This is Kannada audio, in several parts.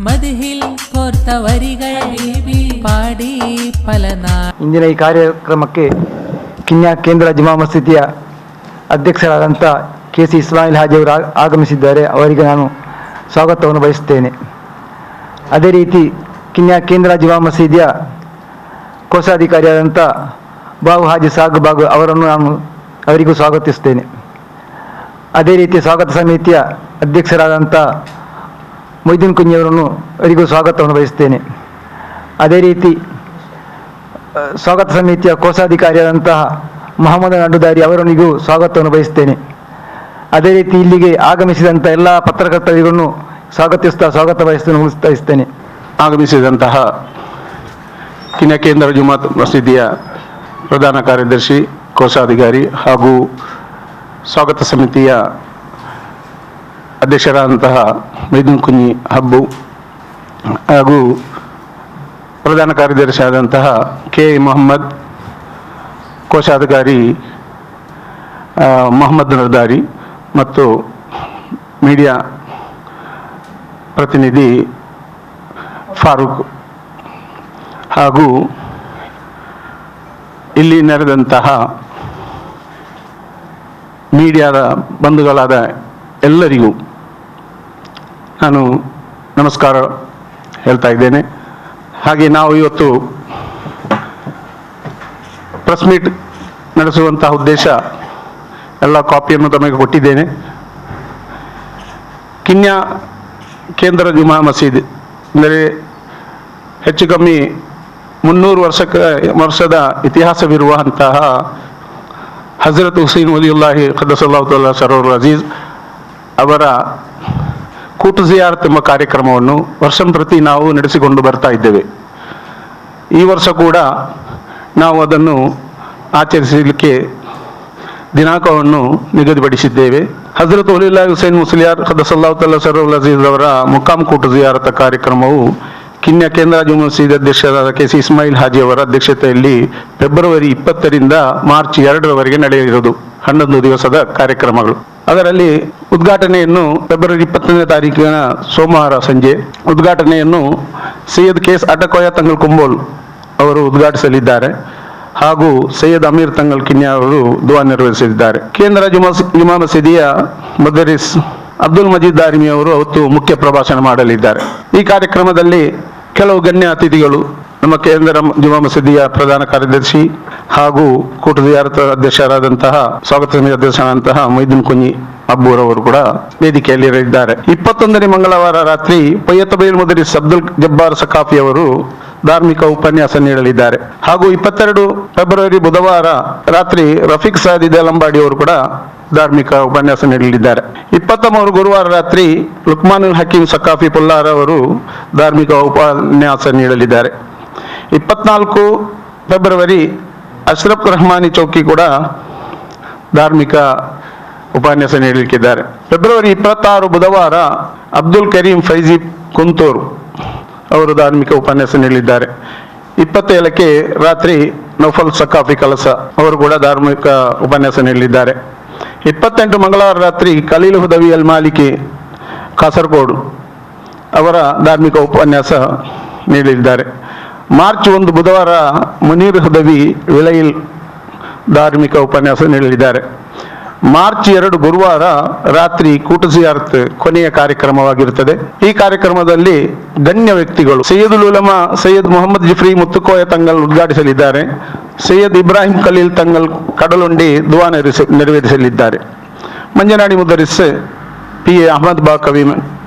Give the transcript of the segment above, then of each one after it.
ಮದಿಹಿಲ್ ಕೋರ್ತವರಿಗಳೇ ಪಾಡಿ ಫಲನಾ. ಇಂದಿನ ಈ ಕಾರ್ಯಕ್ರಮಕ್ಕೆ ಕಿನ್ಯಾ ಕೇಂದ್ರ ಜುಮಾ ಮಸೀದಿಯ ಅಧ್ಯಕ್ಷರಾದಂಥ KC ಇಸ್ಮಾಯಿಲ್ ಹಾಜಿ ಅವರು ಆಗಮಿಸಿದ್ದಾರೆ. ಅವರಿಗೆ ನಾನು ಸ್ವಾಗತವನ್ನು ಬಯಸುತ್ತೇನೆ. ಅದೇ ರೀತಿ ಕಿನ್ಯಾ ಕೇಂದ್ರ ಜುಮಾ ಮಸೀದಿಯ ಕೋಶಾಧಿಕಾರಿಯಾದಂಥ ಬಾವು ಹಾಜಿ ಸಾಗ್ ಬಾಗ್ ಅವರನ್ನು ನಾನು ಅವರಿಗೂ ಸ್ವಾಗತಿಸುತ್ತೇನೆ. ಅದೇ ರೀತಿ ಸ್ವಾಗತ ಸಮಿತಿಯ ಅಧ್ಯಕ್ಷರಾದಂಥ ಮೊಯ್ದೀನ್ ಕುಂಜಿಯವರನ್ನು ಅವರಿಗೂ ಸ್ವಾಗತವನ್ನು ಬಯಸುತ್ತೇನೆ. ಅದೇ ರೀತಿ ಸ್ವಾಗತ ಸಮಿತಿಯ ಕೋಶಾಧಿಕಾರಿಯಾದಂತಹ ಮೊಹಮ್ಮದ್ ನಡುದಾರಿ ಅವರನಿಗೂ ಸ್ವಾಗತವನ್ನು ಬಯಸುತ್ತೇನೆ. ಅದೇ ರೀತಿ ಇಲ್ಲಿಗೆ ಆಗಮಿಸಿದಂಥ ಎಲ್ಲ ಪತ್ರಕರ್ತರಿಗೂ ಸ್ವಾಗತ ಬಯಸ್ತೇನೆ. ಆಗಮಿಸಿದಂತಹ ಕಿನ್ಯಾ ಕೇಂದ್ರ ಜುಮಾ ಮಸೀದಿಯ ಪ್ರಧಾನ ಕಾರ್ಯದರ್ಶಿ, ಕೋಶಾಧಿಕಾರಿ ಹಾಗೂ ಸ್ವಾಗತ ಸಮಿತಿಯ ಅಧ್ಯಕ್ಷರಾದಂತಹ ಮೊಯ್ದೀನ್ ಕುಂಜಿ ಹಬ್ಬು ಹಾಗೂ ಪ್ರಧಾನ ಕಾರ್ಯದರ್ಶಿ ಆದಂತಹ K ಮೊಹಮ್ಮದ್, ಕೋಶಾಧಿಕಾರಿ ಮೊಹಮ್ಮದ್ ನರ್ದಾರಿ ಮತ್ತು ಮೀಡಿಯಾ ಪ್ರತಿನಿಧಿ ಫಾರೂಕ್ ಹಾಗೂ ಇಲ್ಲಿ ನೆರೆದಂತಹ ಮೀಡಿಯಾದ ಬಂಧುಗಳಾದ ಎಲ್ಲರಿಗೂ ನಾನು ನಮಸ್ಕಾರ ಹೇಳ್ತಾ ಇದ್ದೇನೆ. ಹಾಗೆ ನಾವು ಇವತ್ತು ಪ್ರೆಸ್ ಮೀಟ್ ನಡೆಸುವಂತಹ ಉದ್ದೇಶ ಎಲ್ಲ ಕಾಪಿಯನ್ನು ತಮಗೆ ಕೊಟ್ಟಿದ್ದೇನೆ. ಕಿನ್ಯಾ ಕೇಂದ್ರ ಜುಮಾ ಮಸೀದಿ ಅಂದರೆ ಹೆಚ್ಚು ಕಮ್ಮಿ 300 ವರ್ಷದ ಇತಿಹಾಸವಿರುವಂತಹ ಹಜರತ್ ಹುಸೈನ್ ವಲಿಯುಲ್ಲಾಹಿ ಖದ್ದಸಲ್ಲಾಹು ತಆಲಾ ಸರರುಲ್ ಅಜೀಜ್ ಅವರ ಕೂಟು ಜಿಯಾರತ್ ಎಂಬ ಕಾರ್ಯಕ್ರಮವನ್ನು ವರ್ಷಂಪ್ರತಿ ನಾವು ನಡೆಸಿಕೊಂಡು ಬರ್ತಾ ಇದ್ದೇವೆ. ಈ ವರ್ಷ ಕೂಡ ನಾವು ಅದನ್ನು ಆಚರಿಸಲಿಕ್ಕೆ ದಿನಾಂಕವನ್ನು ನಿಗದಿಪಡಿಸಿದ್ದೇವೆ. ಹಜರತ್ ವಲಿಯುಲ್ಲಾಹಿ ಹುಸೈನ್ ಮುಸ್ಲಿಯಾರ್ ಖದ್ದಸಲ್ಲಾಹು ತಆಲಾ ಸರರುಲ್ ಅಜೀಜ್ ಅವರ ಮುಕಾಂ ಕೂಟು ಜಿಯಾರತ್ ಕಾರ್ಯಕ್ರಮವು ಕಿನ್ಯಾ ಕೇಂದ್ರ ಜುಮಾ ಮಸೀದಿ ಅಧ್ಯಕ್ಷರಾದ KC ಇಸ್ಮಾಯಿಲ್ ಹಾಜಿ ಅವರ ಅಧ್ಯಕ್ಷತೆಯಲ್ಲಿ ಫೆಬ್ರವರಿ 20ರಿಂದ ಮಾರ್ಚ್ 2ರವರೆಗೆ ನಡೆಯಲಿರುವುದು 11 ದಿವಸದ ಕಾರ್ಯಕ್ರಮಗಳು. ಅದರಲ್ಲಿ ಉದ್ಘಾಟನೆಯನ್ನು ಫೆಬ್ರವರಿ 20ನೇ ತಾರೀಕಿನ ಸೋಮವಾರ ಸಂಜೆ ಉದ್ಘಾಟನೆಯನ್ನು ಸೈಯದ್ KS ಅಟಕೋಯ ತಂಗಲ್ ಕುಂಬೋಲ್ ಅವರು ಉದ್ಘಾಟಿಸಲಿದ್ದಾರೆ ಹಾಗೂ ಸೈಯದ್ ಅಮೀರ್ ತಂಗಲ್ ಕಿನ್ಯಾ ಅವರು ದುವಾ ನೆರವೇರಿಸಲಿದ್ದಾರೆ. ಕೇಂದ್ರ ಜುಮಾ ಮಸೀದಿಯ ಮುದರಿಸ್ ಅಬ್ದುಲ್ ಮಜೀದ್ ದಾರಿಮಿ ಅವರು ಅವತ್ತು ಮುಖ್ಯ ಪ್ರಭಾಷಣ ಮಾಡಲಿದ್ದಾರೆ. ಈ ಕಾರ್ಯಕ್ರಮದಲ್ಲಿ ಕೆಲವು ಗಣ್ಯ ಅತಿಥಿಗಳು, ನಮ್ಮ ಕೇಂದ್ರ ಜುಮಾ ಮಸೀದಿಯ ಪ್ರಧಾನ ಕಾರ್ಯದರ್ಶಿ ಹಾಗೂ ಕೂಟು ಜಿಯಾರತ್ ಅಧ್ಯಕ್ಷರಾದಂತಹ ಸ್ವಾಗತ ಸಮಿತಿ ಅಧ್ಯಕ್ಷರಾದಂತಹ ಮೊಯ್ದೀನ್ ಕುಂಜಿ ಹಬ್ಬೂರವರು ಕೂಡ ವೇದಿಕೆಯಲ್ಲಿ ಇದ್ದಾರೆ. 21ನೇ ಮಂಗಳವಾರ ರಾತ್ರಿ ಪಯ್ಯತಬೈಲ್ ಮುದರಿಸ್ ಅಬ್ದುಲ್ ಜಬ್ಬಾರ್ ಸಕಾಫಿ ಅವರು ಧಾರ್ಮಿಕ ಉಪನ್ಯಾಸ ನೀಡಲಿದ್ದಾರೆ. ಹಾಗೂ 22 ಫೆಬ್ರವರಿ ಬುಧವಾರ ರಾತ್ರಿ ರಫೀಕ್ ಸಾದಿ ದೇಲಂಬಾಡಿ ಅವರು ಕೂಡ ಧಾರ್ಮಿಕ ಉಪನ್ಯಾಸ ನೀಡಲಿದ್ದಾರೆ. 23 ಗುರುವಾರ ರಾತ್ರಿ ಲುಕ್ಮಾನುಲ್ ಹಕೀಂ ಸಕಾಫಿ ಪುಲ್ಲಾರ್ ಅವರು ಧಾರ್ಮಿಕ ಉಪನ್ಯಾಸ ನೀಡಲಿದ್ದಾರೆ. 24 ಫೆಬ್ರವರಿ ಅಶ್ರಫ್ ರಹಮಾನಿ ಚೌಕಿ ಕೂಡ ಧಾರ್ಮಿಕ ಉಪನ್ಯಾಸ ನೀಡಲಿಕ್ಕಿದ್ದಾರೆ. ಫೆಬ್ರವರಿ 26 ಬುಧವಾರ ಅಬ್ದುಲ್ ಕರೀಂ ಫೈಜಿ ಕುಂತೂರ್ ಅವರು ಧಾರ್ಮಿಕ ಉಪನ್ಯಾಸ ನೀಡಲಿದ್ದಾರೆ. 27ಕ್ಕೆ ರಾತ್ರಿ ನೌಫಲ್ ಸಕಾಫಿ ಕಲಸ ಅವರು ಕೂಡ ಧಾರ್ಮಿಕ ಉಪನ್ಯಾಸ ನೀಡಲಿದ್ದಾರೆ. 28 ಮಂಗಳವಾರ ರಾತ್ರಿ ಖಲೀಲ್ ಹುದವಿ ಅಲ್ ಮಾಲಿಕಿ ಕಾಸರಗೋಡು ಅವರ ಧಾರ್ಮಿಕ ಉಪನ್ಯಾಸ ನೀಡಲಿದ್ದಾರೆ. ಮಾರ್ಚ್ 1 ಬುಧವಾರ ಮುನೀರ್ ಹುದವಿ ವಿಲೈಲ್ ಧಾರ್ಮಿಕ ಉಪನ್ಯಾಸ ನೀಡಲಿದ್ದಾರೆ. ಮಾರ್ಚ್ 2 ಗುರುವಾರ ರಾತ್ರಿ ಕೂಟು ಜಿಯಾರತ್ ಕೊನೆಯ ಕಾರ್ಯಕ್ರಮವಾಗಿರುತ್ತದೆ. ಈ ಕಾರ್ಯಕ್ರಮದಲ್ಲಿ ಗಣ್ಯ ವ್ಯಕ್ತಿಗಳು ಸೈಯದುಲ್ ಉಲಮಾ ಸೈಯದ್ ಮೊಹಮ್ಮದ್ ಜಿಫ್ರಿ ಮುತ್ತುಕೋಯ ತಂಗಲ್ ಉದ್ಘಾಟಿಸಲಿದ್ದಾರೆ. ಸೈಯದ್ ಇಬ್ರಾಹಿಂ ಖಲೀಲ್ ತಂಗಲ್ ಕಡಲುಂಡಿ ದುವಾ ನೆರವೇರಿಸಲಿದ್ದಾರೆ. ಮಂಜನಾಡಿ ಮುದರಿಸ್ PA ಅಹಮದ್ ಬಾ ಕವಿ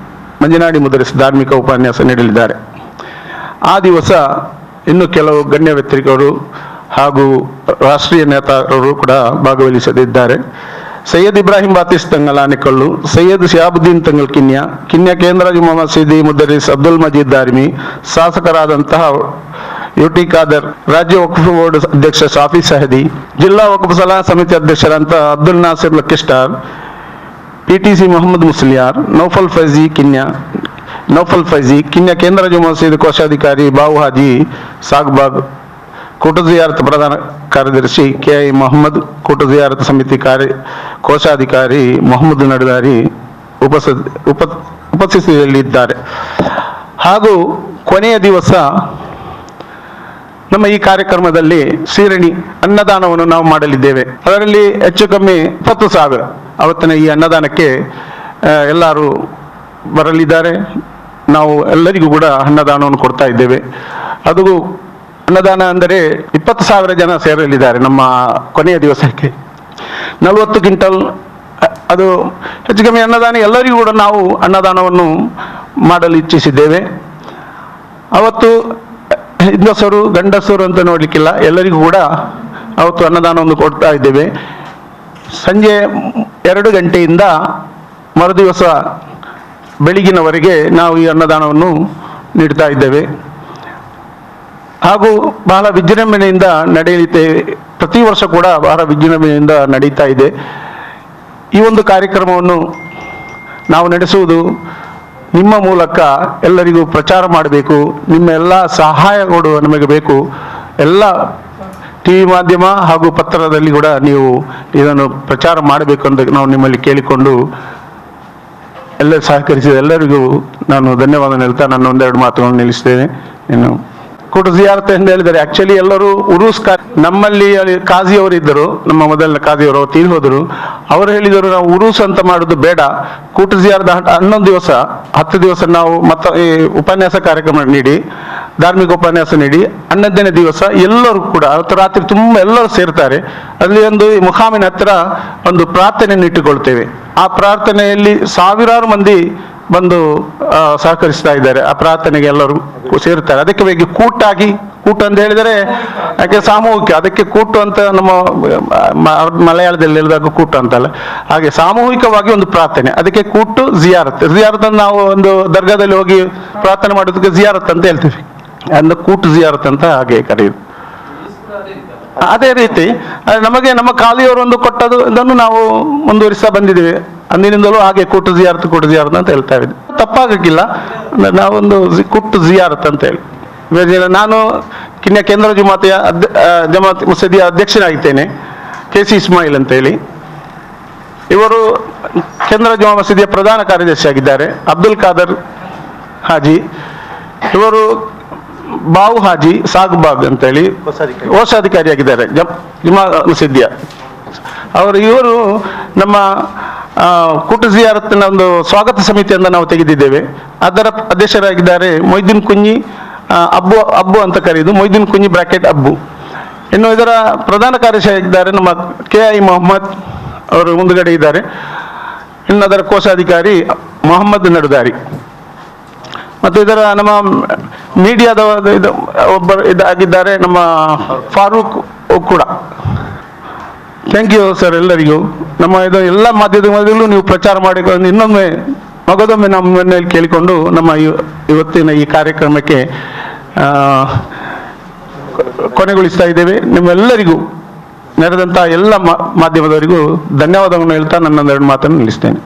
ಮಂಜನಾಡಿ ಮುದರಿಸ್ ಧಾರ್ಮಿಕ ಉಪನ್ಯಾಸ ನೀಡಲಿದ್ದಾರೆ. ಆ ದಿವಸ ಇನ್ನು ಕೆಲವು ಗಣ್ಯ ವ್ಯಕ್ತಿಗಳು ಹಾಗೂ ರಾಷ್ಟ್ರೀಯ ನೇತಾರರು ಕೂಡ ಭಾಗವಹಿಸಲಿದ್ದಾರೆ. ಸೈಯದ್ ಇಬ್ರಾಹಿಂ ಬಾತಿಸ್ ತಂಗಲ್ ಆನೆಕಲ್ಲು, ಸೈಯದ್ ಶಿಹಾಬುದ್ದೀನ್ ತಂಗಲ್ ಕಿನ್ಯಾ ಕೇಂದ್ರ ಜುಮಾ ಮಸೀದಿ ಮುದರಿಸ್ ಅಬ್ದುಲ್ ಮಜೀದ್ ದಾರಿಮಿ, ಶಾಸಕರಾದಂತಹ UT ಖಾದರ್, ರಾಜ್ಯ ವಕ್ಫ್ ಬೋರ್ಡ್ ಅಧ್ಯಕ್ಷ ಶಾಫಿ ಸಹದಿ, ಜಿಲ್ಲಾ ವಕ್ಫ್ ಸಲಹಾ ಸಮಿತಿ ಅಧ್ಯಕ್ಷರಾದಂತಹ ಅಬ್ದುಲ್ ನಾಸಿರ್ ಲಕ್ಕಿಸ್ಟಾರ್, PTC ಮೊಹಮ್ಮದ್ ಮುಸ್ಲಿಯಾರ್, ನೌಫಲ್ ಫೈಜಿ ಕಿನ್ಯಾ ಕೇಂದ್ರ ಜುಮಾ ಮಸೀದಿ ಕೋಶಾಧಿಕಾರಿ ಬಾವು ಹಾಜಿ ಸಾಗ್ಬಾಗ್, ಕೂಟು ಜಿಯಾರತ್ ಪ್ರಧಾನ ಕಾರ್ಯದರ್ಶಿ KI ಮೊಹಮ್ಮದ್, ಕೂಟು ಜಿಯಾರತ್ ಸಮಿತಿ ಕೋಶಾಧಿಕಾರಿ ಮೊಹಮ್ಮದ್ ನಡುದಾರಿ ಉಪಸ್ಥಿತಿಯಲ್ಲಿದ್ದಾರೆ. ಹಾಗೂ ಕೊನೆಯ ದಿವಸ ನಮ್ಮ ಈ ಕಾರ್ಯಕ್ರಮದಲ್ಲಿ ಶ್ರೀರಣಿ ಅನ್ನದಾನವನ್ನು ನಾವು ಮಾಡಲಿದ್ದೇವೆ. ಅದರಲ್ಲಿ ಹೆಚ್ಚು ಕಮ್ಮಿ 20,000 ಅವತ್ತಿನ ಈ ಅನ್ನದಾನಕ್ಕೆ ಎಲ್ಲರೂ ಬರಲಿದ್ದಾರೆ. ನಾವು ಎಲ್ಲರಿಗೂ ಕೂಡ ಅನ್ನದಾನವನ್ನು ಕೊಡ್ತಾ ಇದ್ದೇವೆ. ಅದು ಅನ್ನದಾನ ಅಂದರೆ 20,000 ಜನ ಸೇರಲಿದ್ದಾರೆ ನಮ್ಮ ಕೊನೆಯ ದಿವಸಕ್ಕೆ. 40 ಕ್ವಿಂಟಲ್ ಅದು ಹೆಚ್ಚು ಕಮ್ಮಿ ಅನ್ನದಾನ ಎಲ್ಲರಿಗೂ ಕೂಡ ನಾವು ಅನ್ನದಾನವನ್ನು ಮಾಡಲು ಇಚ್ಛಿಸಿದ್ದೇವೆ. ಅವತ್ತು ಹೆಂಗಸರು ಗಂಡಸರು ಅಂತ ನೋಡಲಿಕ್ಕಿಲ್ಲ, ಎಲ್ಲರಿಗೂ ಕೂಡ ಅವತ್ತು ಅನ್ನದಾನವನ್ನು ಕೊಡ್ತಾ ಇದ್ದೇವೆ. ಸಂಜೆ 2 ಗಂಟೆಯಿಂದ ಮರುದಿವಸ ಬೆಳಗಿನವರೆಗೆ ನಾವು ಈ ಅನ್ನದಾನವನ್ನು ನೀಡ್ತಾ ಇದ್ದೇವೆ. ಹಾಗೂ ಬಹಳ ವಿಜೃಂಭಣೆಯಿಂದ ನಡೆಯುತ್ತೆ. ಪ್ರತಿ ವರ್ಷ ಕೂಡ ಬಹಳ ವಿಜೃಂಭಣೆಯಿಂದ ನಡೀತಾ ಇದೆ. ಈ ಒಂದು ಕಾರ್ಯಕ್ರಮವನ್ನು ನಾವು ನಡೆಸುವುದು ನಿಮ್ಮ ಮೂಲಕ ಎಲ್ಲರಿಗೂ ಪ್ರಚಾರ ಮಾಡಬೇಕು. ನಿಮ್ಮ ಎಲ್ಲ ಸಹಾಯಗಳು ನಮಗೆ ಬೇಕು. ಎಲ್ಲ ಟಿವಿ ಮಾಧ್ಯಮ ಹಾಗೂ ಪತ್ರದಲ್ಲಿ ಕೂಡ ನೀವು ಇದನ್ನು ಪ್ರಚಾರ ಮಾಡಬೇಕು ಅಂತ ನಾವು ನಿಮ್ಮಲ್ಲಿ ಕೇಳಿಕೊಂಡು ಎಲ್ಲ ಸಹಕರಿಸಿದ ಎಲ್ಲರಿಗೂ ನಾನು ಧನ್ಯವಾದ ಹೇಳ್ತಾ ನನ್ನ ಒಂದೆರಡು ಮಾತುಗಳನ್ನು ನಿಲ್ಲಿಸ್ತೇನೆ. ಇನ್ನು ಕೂಟು ಜಿಯಾರತ್ ಎಂದು ಹೇಳಿದರೆ ಆಕ್ಚುಲಿ ಎಲ್ಲರೂ ಉರೂಸ್ ನಮ್ಮಲ್ಲಿ ಕಾಜಿ ಅವರು ಇದ್ದರು, ನಮ್ಮ ಮೊದಲನೇ ಕಾಜಿಯವರು ತೀರಿ ಹೋದರು. ಅವರು ಹೇಳಿದರು ನಾವು ಉರೂಸ್ ಅಂತ ಮಾಡೋದು ಬೇಡ, ಕೂಟು ಜಿಯಾರದ 11 ದಿವಸ 10 ದಿವಸ ನಾವು ಈ ಉಪನ್ಯಾಸ ಕಾರ್ಯಕ್ರಮ ನೀಡಿ, ಧಾರ್ಮಿಕ ಉಪನ್ಯಾಸ ನೀಡಿ 11ನೇ ದಿವಸ ಎಲ್ಲರೂ ಕೂಡ ಅವತ್ತು ರಾತ್ರಿ ತುಂಬ ಎಲ್ಲರೂ ಸೇರ್ತಾರೆ. ಅಲ್ಲಿ ಒಂದು ಮುಖಾಮಿನ ಹತ್ರ ಒಂದು ಪ್ರಾರ್ಥನೆಯನ್ನು ಇಟ್ಟುಕೊಳ್ತೇವೆ. ಆ ಪ್ರಾರ್ಥನೆಯಲ್ಲಿ ಸಾವಿರಾರು ಮಂದಿ ಬಂದು ಸಹಕರಿಸ್ತಾ ಇದ್ದಾರೆ. ಆ ಪ್ರಾರ್ಥನೆಗೆ ಎಲ್ಲರೂ ಸೇರ್ತಾರೆ. ಅದಕ್ಕೆ ಬೇಗ ಕೂಟ ಅಂತ ಹೇಳಿದರೆ ಯಾಕೆ ಸಾಮೂಹಿಕ, ಅದಕ್ಕೆ ಕೂಟು ಅಂತ ನಮ್ಮ ಮಲಯಾಳದಲ್ಲಿ ಹೇಳಿದಾಗ ಕೂಟು ಅಂತಲ್ಲ, ಹಾಗೆ ಸಾಮೂಹಿಕವಾಗಿ ಒಂದು ಪ್ರಾರ್ಥನೆ, ಅದಕ್ಕೆ ಕೂಟು ಜಿಯಾರತ್ ಅಂತ ನಾವು ಒಂದು ದರ್ಗಾದಲ್ಲಿ ಹೋಗಿ ಪ್ರಾರ್ಥನೆ ಮಾಡೋದಕ್ಕೆ ಜಿಯಾರತ್ ಅಂತ ಹೇಳ್ತೀವಿ. ಅಂದ್ರೆ ಕೂಟು ಜಿಯಾರತ್ ಅಂತ ಹಾಗೆ ಕರೆಯುದು. ಅದೇ ರೀತಿ ನಮಗೆ ನಮ್ಮ ಕಾಲಿಯವರು ಒಂದು ಕೊಟ್ಟದು, ಇದನ್ನು ನಾವು ಮುಂದುವರಿಸ್ತಾ ಬಂದಿದ್ದೇವೆ. ಅಂದಿನಿಂದಲೂ ಹಾಗೆ ಕೂಟು ಜಿಯಾರತ್ ಅಂತ ಹೇಳ್ತಾ ಇದ್ದೆ. ತಪ್ಪಾಗಕ್ಕಿಲ್ಲ, ನಾವೊಂದು ಕೂಟು ಜಿಯಾರತ್ ಅಂತ ಹೇಳಿ. ನಾನು ಕಿನ್ಯ ಕೇಂದ್ರ ಜಮಾತ್ ಮಸೀದಿಯ ಅಧ್ಯಕ್ಷನಾಗಿದ್ದೇನೆ, KC ಇಸ್ಮಾಯಿಲ್ ಅಂತ ಹೇಳಿ. ಇವರು ಕೇಂದ್ರ ಜಮಾ ಮಸೀದಿಯ ಪ್ರಧಾನ ಕಾರ್ಯದರ್ಶಿ ಆಗಿದ್ದಾರೆ. ಅಬ್ದುಲ್ ಖಾದರ್ ಹಾಜಿ, ಇವರು ಬಾವು ಹಾಜಿ ಸಾಗ್ಬಾಗ್ ಅಂತ ಹೇಳಿ ಕೋಶಾಧಿಕಾರಿಯಾಗಿದ್ದಾರೆ ಜಮಾ ಮಸೀದಿಯ ಇವರು ನಮ್ಮ ಕೂಟು ಜಿಯಾರತ್ನ ಒಂದು ಸ್ವಾಗತ ಸಮಿತಿಯಿಂದ ನಾವು ತೆಗೆದಿದ್ದೇವೆ. ಅದರ ಅಧ್ಯಕ್ಷರಾಗಿದ್ದಾರೆ ಮೊಯ್ದೀನ್ ಕುಂಜಿ ಅಬ್ಬು ಅಂತ ಕರೆಯುವುದು, ಮೊಯ್ದೀನ್ ಕುಂಜಿ ಬ್ರಾಕೆಟ್ ಅಬ್ಬು. ಇನ್ನು ಇದರ ಪ್ರಧಾನ ಕಾರ್ಯದರ್ಶಿಯಾಗಿದ್ದಾರೆ ನಮ್ಮ KI ಮೊಹಮ್ಮದ್ ಅವರು ಮುಂದುಗಡೆ ಇದ್ದಾರೆ. ಇನ್ನು ಅದರ ಕೋಶಾಧಿಕಾರಿ ಮೊಹಮ್ಮದ್ ನಡುದಾರಿ. ಮತ್ತು ಇದರ ನಮ್ಮ ಮೀಡಿಯಾದ ಒಬ್ಬರು ಇದಾಗಿದ್ದಾರೆ ನಮ್ಮ ಫಾರೂಕ್ ಕೂಡ. ಥ್ಯಾಂಕ್ ಯು ಸರ್ ಎಲ್ಲರಿಗೂ. ನಮ್ಮ ಇದು ಎಲ್ಲ ಮಾಧ್ಯಮದಲ್ಲೂ ನೀವು ಪ್ರಚಾರ ಮಾಡಿಕೊಂಡು ಇನ್ನೊಮ್ಮೆ ಮಗದೊಮ್ಮೆ ನಮ್ಮನ್ನಲ್ಲಿ ಕೇಳಿಕೊಂಡು ನಮ್ಮ ಇವತ್ತಿನ ಈ ಕಾರ್ಯಕ್ರಮಕ್ಕೆ ಕೊನೆಗೊಳಿಸ್ತಾ ಇದ್ದೇವೆ. ನಿಮ್ಮೆಲ್ಲರಿಗೂ ನೆರೆದಂಥ ಎಲ್ಲ ಮಾಧ್ಯಮದವರಿಗೂ ಧನ್ಯವಾದವನ್ನು ಹೇಳ್ತಾ ನನ್ನ 2 ಮಾತನ್ನು ನಿಲ್ಲಿಸ್ತೇನೆ.